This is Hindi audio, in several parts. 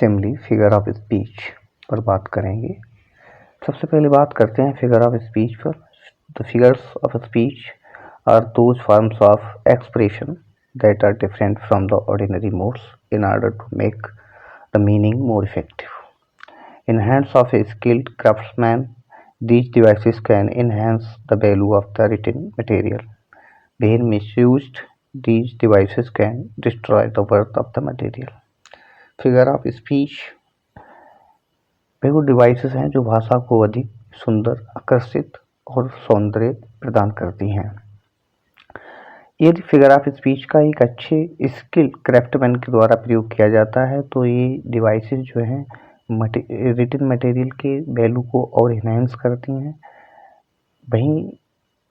सिमली फिगर ऑफ स्पीच पर बात करेंगे। सबसे पहले बात करते हैं फिगर ऑफ स्पीच पर। The figures of speech are those forms of expression that are different from the ordinary modes in order to make the meaning more effective. In hands of a skilled craftsman, these devices can enhance the value of the written material. When misused, these devices can destroy the worth of the material. Figure of speech वे वो डिवाइसेस हैं जो भाषा को अधिक सुंदर, आकर्षित और सौंदर्य प्रदान करती हैं। यदि फिगर ऑफ स्पीच का एक अच्छे स्किल क्राफ्टमैन के द्वारा प्रयोग किया जाता है तो ये डिवाइसेस जो हैं रिटन मटेरियल के वैल्यू को और इन्हेंस करती हैं। वहीं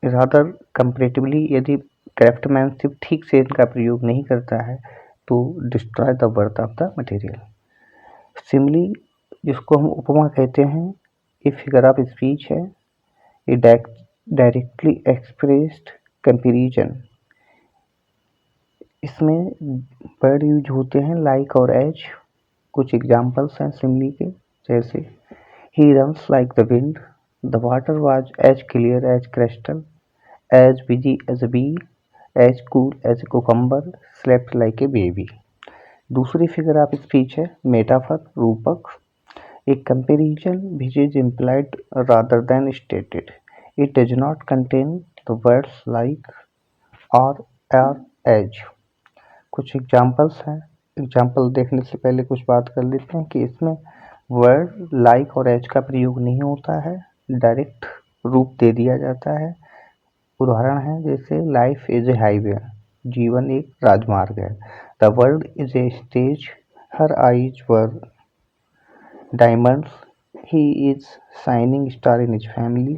रादर कंपैरेटिवली यदि क्राफ्टमैनशिप ठीक से इनका प्रयोग नहीं करता है तो destroy the worth of the material. Simile जिसको हम उपमा कहते हैं, ये फिगर ऑफ स्पीच है। ये डायरेक्टली एक्सप्रेस्ड कंपैरिजन, इसमें वर्ड यूज होते हैं लाइक और एज। कुछ एग्जांपल्स हैं सिमिली के, जैसे ही runs like the wind, the water was as clear as crystal, as busy as a bee, as cool as a cucumber, slept like a baby. दूसरी फिगर ऑफ स्पीच है मेटाफर, रूपक। A comparison which is implied rather than stated. It does not contain the words like or as. कुछ एग्जांपल्स हैं। एग्जांपल देखने से पहले कुछ बात कर लेते हैं कि इसमें वर्ड लाइक और एज का प्रयोग नहीं होता है, डायरेक्ट रूप दे दिया जाता है। उदाहरण है जैसे लाइफ इज ए हाईवे, जीवन एक राजमार्ग है। The world is a stage, her eyes were diamonds, he is shining star in his family,